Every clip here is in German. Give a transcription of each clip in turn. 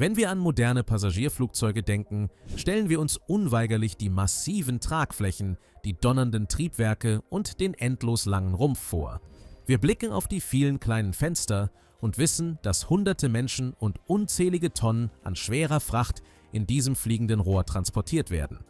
Wenn wir an moderne Passagierflugzeuge denken, stellen wir uns unweigerlich die massiven Tragflächen, die donnernden Triebwerke und den endlos langen Rumpf vor. Wir blicken auf die vielen kleinen Fenster und wissen, dass hunderte Menschen und unzählige Tonnen an schwerer Fracht in diesem fliegenden Rohr transportiert werden.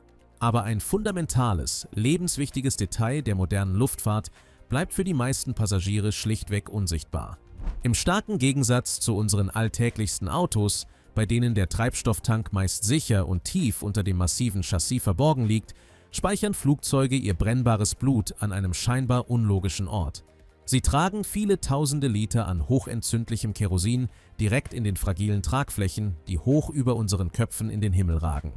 Aber ein fundamentales, lebenswichtiges Detail der modernen Luftfahrt bleibt für die meisten Passagiere schlichtweg unsichtbar. Im starken Gegensatz zu unseren alltäglichsten Autos, bei denen der Treibstofftank meist sicher und tief unter dem massiven Chassis verborgen liegt, speichern Flugzeuge ihr brennbares Blut an einem scheinbar unlogischen Ort. Sie tragen viele tausende Liter an hochentzündlichem Kerosin direkt in den fragilen Tragflächen, die hoch über unseren Köpfen in den Himmel ragen.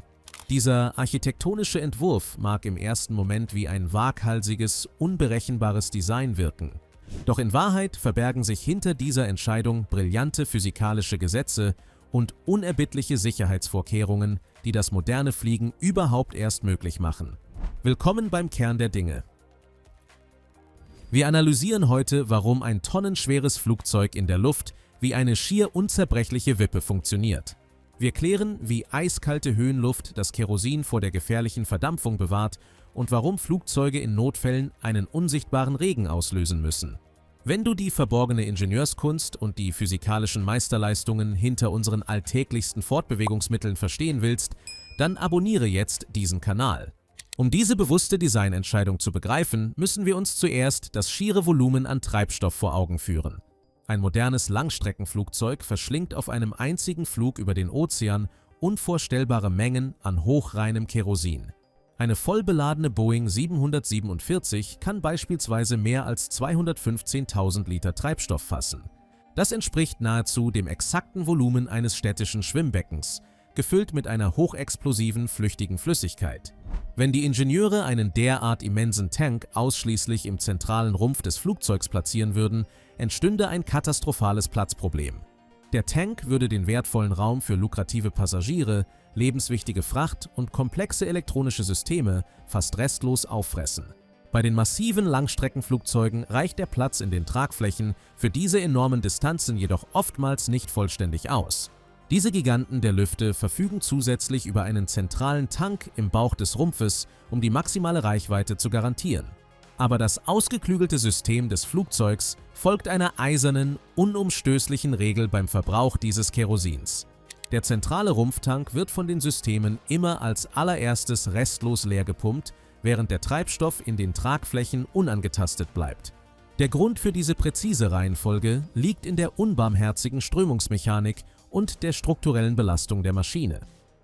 Dieser architektonische Entwurf mag im ersten Moment wie ein waghalsiges, unberechenbares Design wirken. Doch in Wahrheit verbergen sich hinter dieser Entscheidung brillante physikalische Gesetze und unerbittliche Sicherheitsvorkehrungen, die das moderne Fliegen überhaupt erst möglich machen. Willkommen beim Kern der Dinge. Wir analysieren heute, warum ein tonnenschweres Flugzeug in der Luft wie eine schier unzerbrechliche Wippe funktioniert. Wir klären, wie eiskalte Höhenluft das Kerosin vor der gefährlichen Verdampfung bewahrt und warum Flugzeuge in Notfällen einen unsichtbaren Regen auslösen müssen. Wenn du die verborgene Ingenieurskunst und die physikalischen Meisterleistungen hinter unseren alltäglichsten Fortbewegungsmitteln verstehen willst, dann abonniere jetzt diesen Kanal. Um diese bewusste Designentscheidung zu begreifen, müssen wir uns zuerst das schiere Volumen an Treibstoff vor Augen führen. Ein modernes Langstreckenflugzeug verschlingt auf einem einzigen Flug über den Ozean unvorstellbare Mengen an hochreinem Kerosin. Eine voll beladene Boeing 747 kann beispielsweise mehr als 215.000 Liter Treibstoff fassen. Das entspricht nahezu dem exakten Volumen eines städtischen Schwimmbeckens, gefüllt mit einer hochexplosiven, flüchtigen Flüssigkeit. Wenn die Ingenieure einen derart immensen Tank ausschließlich im zentralen Rumpf des Flugzeugs platzieren würden, entstünde ein katastrophales Platzproblem. Der Tank würde den wertvollen Raum für lukrative Passagiere, lebenswichtige Fracht und komplexe elektronische Systeme fast restlos auffressen. Bei den massiven Langstreckenflugzeugen reicht der Platz in den Tragflächen für diese enormen Distanzen jedoch oftmals nicht vollständig aus. Diese Giganten der Lüfte verfügen zusätzlich über einen zentralen Tank im Bauch des Rumpfes, um die maximale Reichweite zu garantieren. Aber das ausgeklügelte System des Flugzeugs folgt einer eisernen, unumstößlichen Regel beim Verbrauch dieses Kerosins. Der zentrale Rumpftank wird von den Systemen immer als allererstes restlos leer gepumpt, während der Treibstoff in den Tragflächen unangetastet bleibt. Der Grund für diese präzise Reihenfolge liegt in der unbarmherzigen Strömungsmechanik und der strukturellen Belastung der Maschine.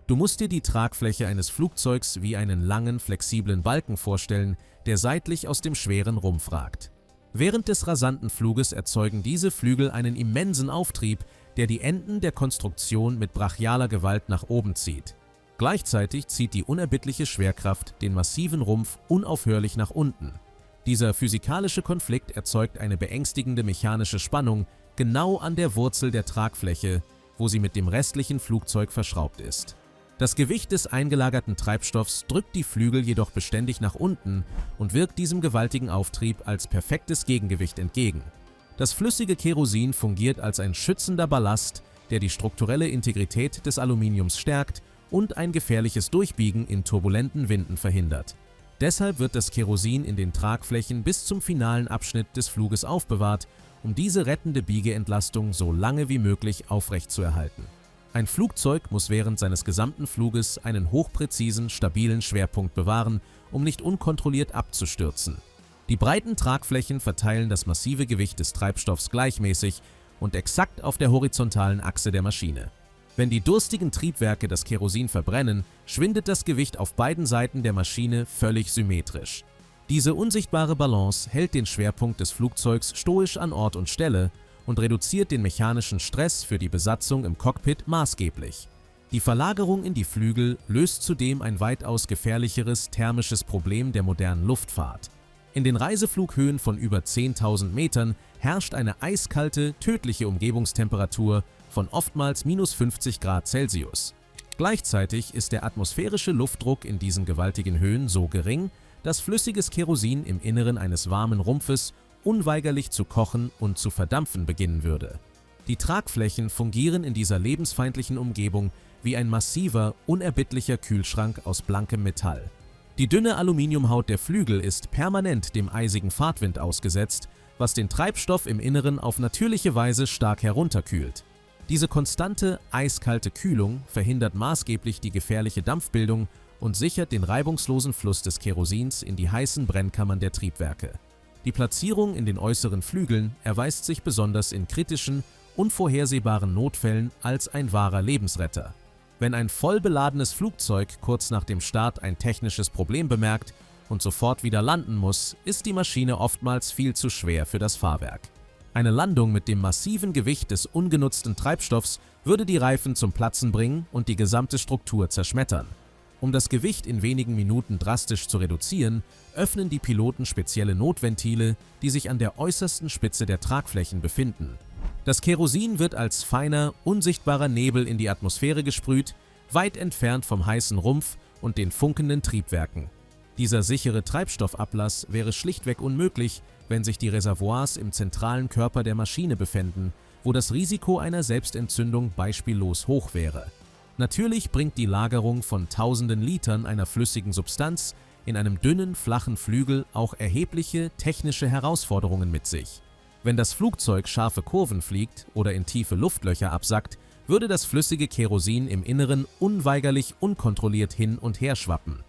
Du musst dir die Tragfläche eines Flugzeugs wie einen langen, flexiblen Balken vorstellen, der seitlich aus dem schweren Rumpf ragt. Während des rasanten Fluges erzeugen diese Flügel einen immensen Auftrieb, der die Enden der Konstruktion mit brachialer Gewalt nach oben zieht. Gleichzeitig zieht die unerbittliche Schwerkraft den massiven Rumpf unaufhörlich nach unten. Dieser physikalische Konflikt erzeugt eine beängstigende mechanische Spannung genau an der Wurzel der Tragfläche, wo sie mit dem restlichen Flugzeug verschraubt ist. Das Gewicht des eingelagerten Treibstoffs drückt die Flügel jedoch beständig nach unten und wirkt diesem gewaltigen Auftrieb als perfektes Gegengewicht entgegen. Das flüssige Kerosin fungiert als ein schützender Ballast, der die strukturelle Integrität des Aluminiums stärkt und ein gefährliches Durchbiegen in turbulenten Winden verhindert. Deshalb wird das Kerosin in den Tragflächen bis zum finalen Abschnitt des Fluges aufbewahrt, um diese rettende Biegeentlastung so lange wie möglich aufrechtzuerhalten. Ein Flugzeug muss während seines gesamten Fluges einen hochpräzisen, stabilen Schwerpunkt bewahren, um nicht unkontrolliert abzustürzen. Die breiten Tragflächen verteilen das massive Gewicht des Treibstoffs gleichmäßig und exakt auf der horizontalen Achse der Maschine. Wenn die durstigen Triebwerke das Kerosin verbrennen, schwindet das Gewicht auf beiden Seiten der Maschine völlig symmetrisch. Diese unsichtbare Balance hält den Schwerpunkt des Flugzeugs stoisch an Ort und Stelle und reduziert den mechanischen Stress für die Besatzung im Cockpit maßgeblich. Die Verlagerung in die Flügel löst zudem ein weitaus gefährlicheres thermisches Problem der modernen Luftfahrt. In den Reiseflughöhen von über 10.000 Metern herrscht eine eiskalte, tödliche Umgebungstemperatur von oftmals -50 Grad Celsius. Gleichzeitig ist der atmosphärische Luftdruck in diesen gewaltigen Höhen so gering, dass flüssiges Kerosin im Inneren eines warmen Rumpfes unweigerlich zu kochen und zu verdampfen beginnen würde. Die Tragflächen fungieren in dieser lebensfeindlichen Umgebung wie ein massiver, unerbittlicher Kühlschrank aus blankem Metall. Die dünne Aluminiumhaut der Flügel ist permanent dem eisigen Fahrtwind ausgesetzt, was den Treibstoff im Inneren auf natürliche Weise stark herunterkühlt. Diese konstante, eiskalte Kühlung verhindert maßgeblich die gefährliche Dampfbildung und sichert den reibungslosen Fluss des Kerosins in die heißen Brennkammern der Triebwerke. Die Platzierung in den äußeren Flügeln erweist sich besonders in kritischen, unvorhersehbaren Notfällen als ein wahrer Lebensretter. Wenn ein voll beladenes Flugzeug kurz nach dem Start ein technisches Problem bemerkt und sofort wieder landen muss, ist die Maschine oftmals viel zu schwer für das Fahrwerk. Eine Landung mit dem massiven Gewicht des ungenutzten Treibstoffs würde die Reifen zum Platzen bringen und die gesamte Struktur zerschmettern. Um das Gewicht in wenigen Minuten drastisch zu reduzieren, öffnen die Piloten spezielle Notventile, die sich an der äußersten Spitze der Tragflächen befinden. Das Kerosin wird als feiner, unsichtbarer Nebel in die Atmosphäre gesprüht, weit entfernt vom heißen Rumpf und den funkenden Triebwerken. Dieser sichere Treibstoffablass wäre schlichtweg unmöglich, wenn sich die Reservoirs im zentralen Körper der Maschine befänden, wo das Risiko einer Selbstentzündung beispiellos hoch wäre. Natürlich bringt die Lagerung von tausenden Litern einer flüssigen Substanz in einem dünnen, flachen Flügel auch erhebliche technische Herausforderungen mit sich. Wenn das Flugzeug scharfe Kurven fliegt oder in tiefe Luftlöcher absackt, würde das flüssige Kerosin im Inneren unweigerlich unkontrolliert hin und her schwappen.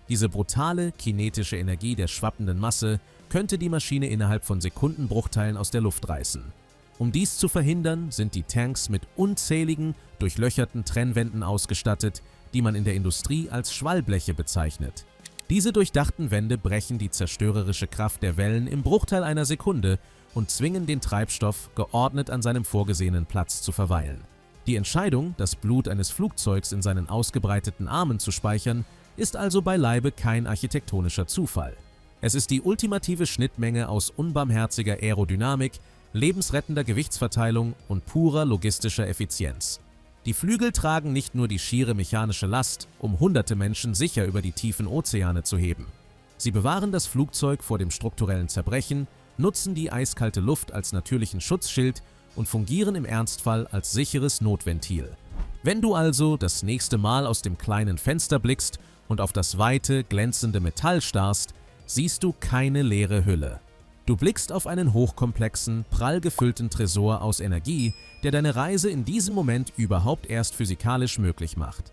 Diese brutale kinetische Energie der schwappenden Masse könnte die Maschine innerhalb von Sekundenbruchteilen aus der Luft reißen. Um dies zu verhindern, sind die Tanks mit unzähligen, durchlöcherten Trennwänden ausgestattet, die man in der Industrie als Schwallbleche bezeichnet. Diese durchdachten Wände brechen die zerstörerische Kraft der Wellen im Bruchteil einer Sekunde und zwingen den Treibstoff, geordnet an seinem vorgesehenen Platz zu verweilen. Die Entscheidung, das Blut eines Flugzeugs in seinen ausgebreiteten Armen zu speichern, ist also beileibe kein architektonischer Zufall. Es ist die ultimative Schnittmenge aus unbarmherziger Aerodynamik, lebensrettender Gewichtsverteilung und purer logistischer Effizienz. Die Flügel tragen nicht nur die schiere mechanische Last, um hunderte Menschen sicher über die tiefen Ozeane zu heben. Sie bewahren das Flugzeug vor dem strukturellen Zerbrechen, nutzen die eiskalte Luft als natürlichen Schutzschild und fungieren im Ernstfall als sicheres Notventil. Wenn du also das nächste Mal aus dem kleinen Fenster blickst und auf das weite, glänzende Metall starrst, siehst du keine leere Hülle. Du blickst auf einen hochkomplexen, prall gefüllten Tresor aus Energie, der deine Reise in diesem Moment überhaupt erst physikalisch möglich macht.